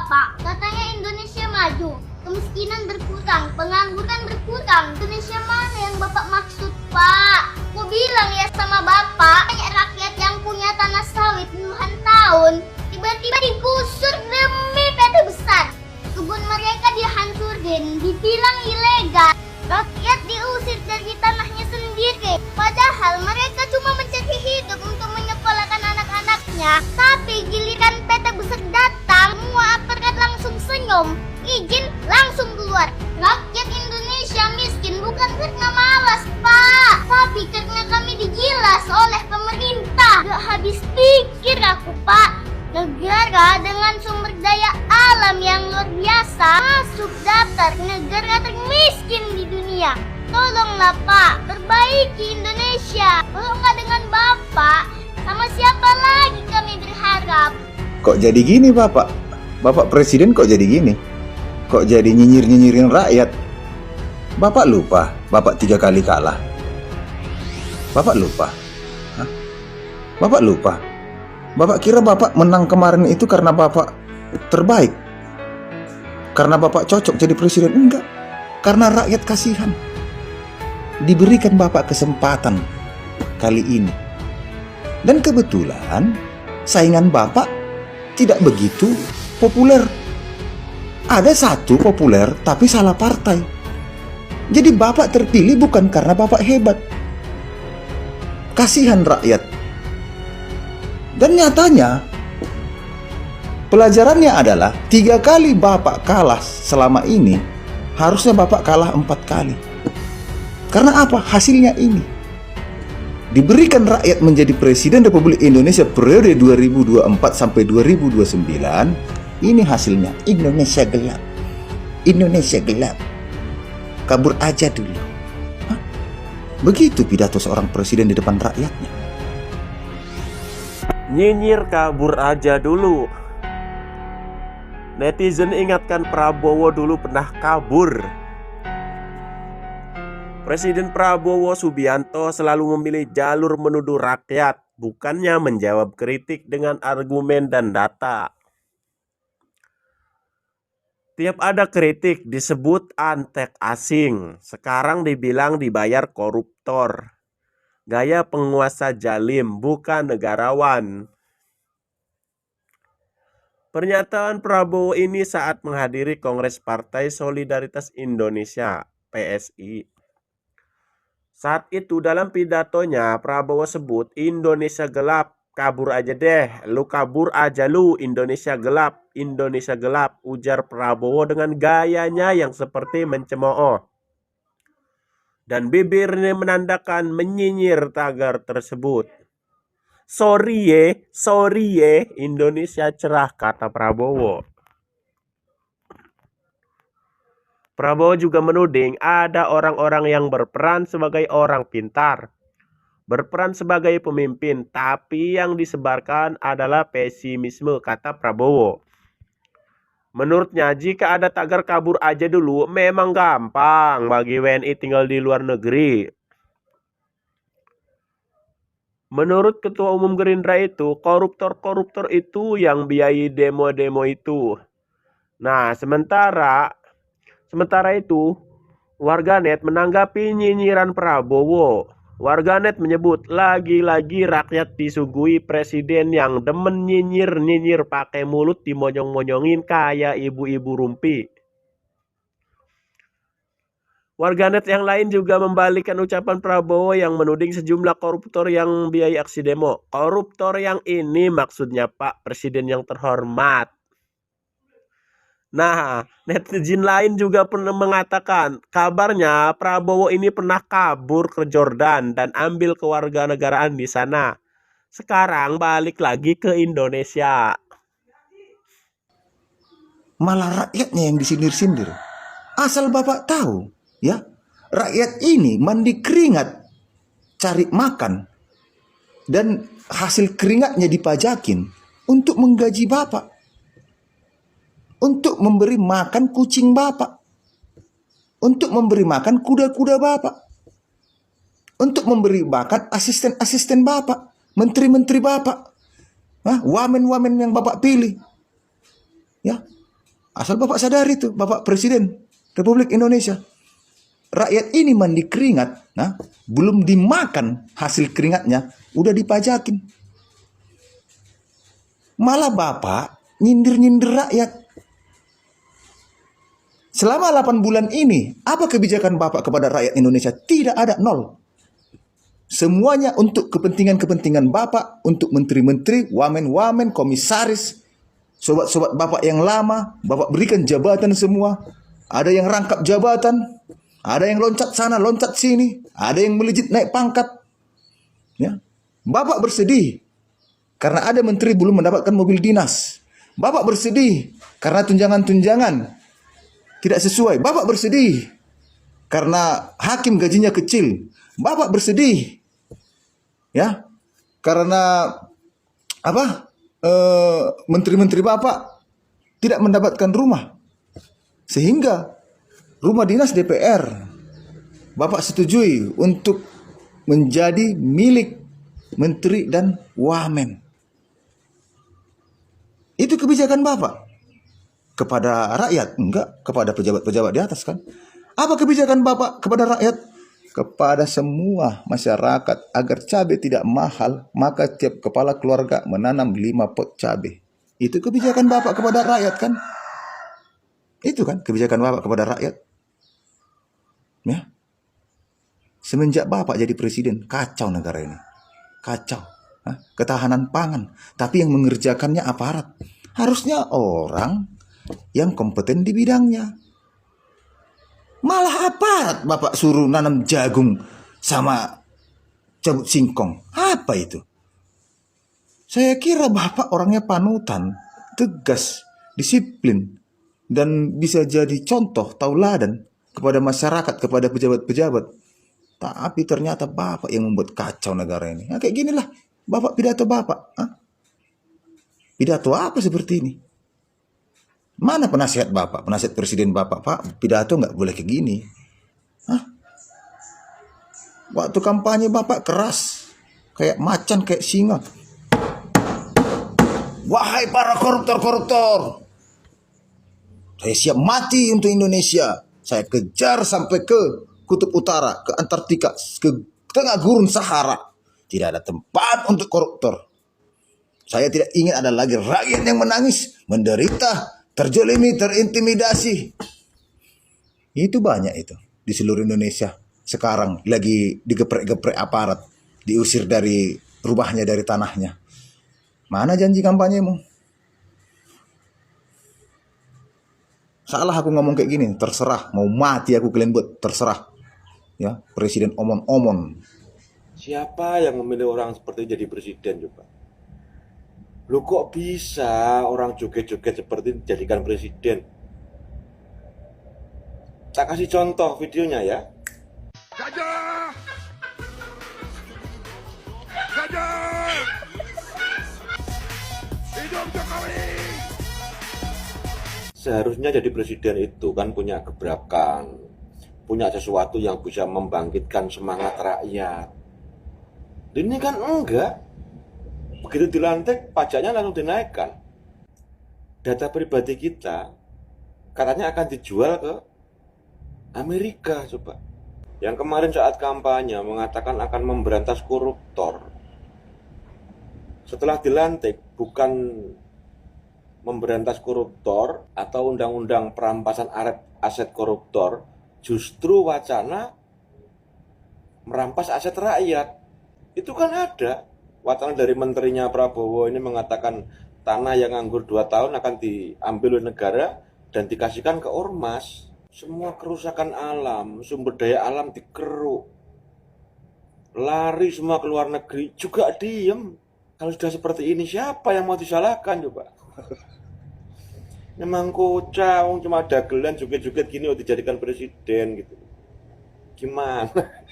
Bapak, katanya Indonesia maju, kemiskinan berkurang, pengangguran berkurang. Indonesia mana yang Bapak maksud, Pak? Aku bilang ya sama Bapak, banyak rakyat yang punya tanah sawit puluhan tahun, tiba-tiba digusur demi PT besar. Kebun mereka dihancurin, dibilang ilegal. Rakyat diusir dari tanahnya sendiri. Padahal mereka cuma mencari hidup untuk menyekolahkan anak-anaknya. Tapi giliran PT besar datang, semua aparat langsung senyum. Izin langsung keluar. Rakyat Indonesia miskin bukan karena malas, Pak, tapi karena kami digilas oleh pemerintah. Gak habis pikir aku, Pak. Negara dengan sumber daya alam yang luar biasa masuk daftar negara termiskin di dunia. Tolonglah Pak, perbaiki Indonesia. Kalau nggak dengan Bapak, sama siapa lagi kami berharap? Kok jadi gini Bapak? Bapak Presiden kok jadi gini? Kok jadi nyinyir-nyinyirin rakyat? Bapak lupa, Bapak 3 kali kalah. Bapak lupa? Hah? Bapak lupa? Bapak kira Bapak menang kemarin itu karena Bapak terbaik? Karena Bapak cocok jadi presiden? Enggak. Karena rakyat kasihan. Diberikan Bapak kesempatan kali ini. Dan kebetulan saingan Bapak tidak begitu populer. Ada satu populer tapi salah partai. Jadi Bapak terpilih bukan karena Bapak hebat. Kasihan rakyat. Dan nyatanya pelajarannya adalah 3 kali Bapak kalah selama ini, harusnya Bapak kalah 4 kali. Karena apa? Hasilnya ini. Diberikan rakyat menjadi Presiden Republik Indonesia periode 2024 sampai 2029. Ini hasilnya. Indonesia gelap. Indonesia gelap. Kabur aja dulu. Hah? Begitu pidato seorang presiden di depan rakyatnya. Nyinyir kabur aja dulu. Netizen ingatkan Prabowo dulu pernah kabur. Presiden Prabowo Subianto selalu memilih jalur menuduh rakyat, bukannya menjawab kritik dengan argumen dan data. Tiap ada kritik disebut antek asing. Sekarang dibilang dibayar koruptor. Gaya penguasa jalim, bukan negarawan. Pernyataan Prabowo ini saat menghadiri Kongres Partai Solidaritas Indonesia (PSI). Saat itu dalam pidatonya Prabowo sebut Indonesia gelap, kabur aja deh, lu kabur aja lu, Indonesia gelap, ujar Prabowo dengan gayanya yang seperti mencemooh. Dan bibirnya menandakan menyinyir tagar tersebut. Sorry ye, Indonesia cerah, kata Prabowo. Prabowo juga menuding ada orang-orang yang berperan sebagai orang pintar, berperan sebagai pemimpin, tapi yang disebarkan adalah pesimisme, kata Prabowo. Menurutnya, jika ada tagar kabur aja dulu, memang gampang bagi WNI tinggal di luar negeri. Menurut Ketua Umum Gerindra itu, koruptor-koruptor itu yang biayai demo-demo itu. Nah, sementara itu, warganet menanggapi nyinyiran Prabowo. Warganet menyebut lagi-lagi rakyat disuguhi presiden yang demen nyinyir pakai mulut dimonyong-monyongin kayak ibu-ibu rumpi. Warganet yang lain juga membalikkan ucapan Prabowo yang menuding sejumlah koruptor yang biayai aksi demo. Koruptor yang ini maksudnya Pak Presiden yang terhormat. Nah, netizen lain juga pernah mengatakan kabarnya Prabowo ini pernah kabur ke Jordan dan ambil kewarganegaraan di sana. Sekarang balik lagi ke Indonesia. Malah rakyatnya yang disindir-sindir. Asal Bapak tahu, ya, rakyat ini mandi keringat cari makan dan hasil keringatnya dipajakin untuk menggaji Bapak. Untuk memberi makan kucing Bapak. Untuk memberi makan kuda-kuda Bapak. Untuk memberi makan asisten-asisten Bapak. Menteri-menteri Bapak. Wamen-wamen yang Bapak pilih. Ya, Asal Bapak sadari tuh, Bapak Presiden Republik Indonesia. Rakyat ini mandi keringat, nah, belum dimakan hasil keringatnya, udah dipajakin. Malah Bapak nyindir-nyindir rakyat. Selama 8 bulan ini, apa kebijakan Bapak kepada rakyat Indonesia? Tidak ada, nol. Semuanya untuk kepentingan-kepentingan Bapak, untuk menteri-menteri, wamen-wamen, komisaris, sobat-sobat Bapak yang lama, Bapak berikan jabatan semua. Ada yang rangkap jabatan, ada yang loncat sana, loncat sini, ada yang melejit naik pangkat. Ya. Bapak bersedih karena ada menteri belum mendapatkan mobil dinas. Bapak bersedih karena tunjangan-tunjangan tidak sesuai. Bapak bersedih karena hakim gajinya kecil. Bapak bersedih, ya, karena apa? Menteri-menteri Bapak tidak mendapatkan rumah, sehingga rumah dinas DPR Bapak setujui untuk menjadi milik menteri dan wamen. Itu kebijakan Bapak kepada rakyat, enggak kepada pejabat-pejabat di atas kan? Apa kebijakan Bapak kepada rakyat? Kepada semua masyarakat agar cabai tidak mahal, maka tiap kepala keluarga menanam 5 pot cabai. Itu kebijakan Bapak kepada rakyat kan? Itu kan kebijakan Bapak kepada rakyat. Ya. Semenjak Bapak jadi presiden, kacau negara ini. Kacau. Hah? Ketahanan pangan. Tapi yang mengerjakannya aparat. Harusnya orang yang kompeten di bidangnya. Malah aparat Bapak suruh nanam jagung sama cabut singkong. Apa itu? Saya kira Bapak orangnya panutan, tegas, disiplin, dan bisa jadi contoh tauladan kepada masyarakat, kepada pejabat-pejabat. Tapi ternyata Bapak yang membuat kacau negara ini. Nah, kayak ginilah Bapak pidato Bapak. Hah? Pidato apa seperti ini? Mana penasihat Bapak, penasihat presiden Bapak? Pak, pidato nggak boleh kayak gini. Hah? Waktu kampanye Bapak keras, kayak macan, kayak singa. Wahai para koruptor-koruptor, saya siap mati untuk Indonesia. Saya kejar sampai ke Kutub Utara, ke Antartika, ke tengah gurun Sahara. Tidak ada tempat untuk koruptor. Saya tidak ingin ada lagi rakyat yang menangis, menderita, terjolimi, terintimidasi. Itu banyak itu di seluruh Indonesia. Sekarang lagi digeprek-geprek aparat, diusir dari rumahnya, dari tanahnya. Mana janji kampanyemu? Salah aku ngomong kayak gini, terserah. Mau mati aku kalian buat, terserah. Ya, presiden omon-omon. Siapa yang memilih orang seperti ini jadi presiden coba? Lu kok bisa orang joget-joget seperti ini dijadikan presiden? Tak kasih contoh videonya ya. Gajah! Gajah! Hidup Jokowi! Seharusnya jadi presiden itu kan punya gebrakan, punya sesuatu yang bisa membangkitkan semangat rakyat. Ini kan enggak. Begitu dilantik, pajaknya langsung dinaikkan. Data pribadi kita katanya akan dijual ke Amerika coba. Yang kemarin saat kampanye mengatakan akan memberantas koruptor. Setelah dilantik, bukan memberantas koruptor atau undang-undang perampasan aset koruptor, justru wacana merampas aset rakyat. Itu kan ada. Wacana dari menterinya Prabowo ini mengatakan tanah yang nganggur 2 tahun akan diambil oleh negara dan dikasihkan ke ormas. Semua kerusakan alam, sumber daya alam dikeruk. Lari semua ke luar negeri, juga diem. Kalau sudah seperti ini, siapa yang mau disalahkan coba? Memang kocak, cuma dagelan joget-joget gini dijadikan presiden gitu. Gimana?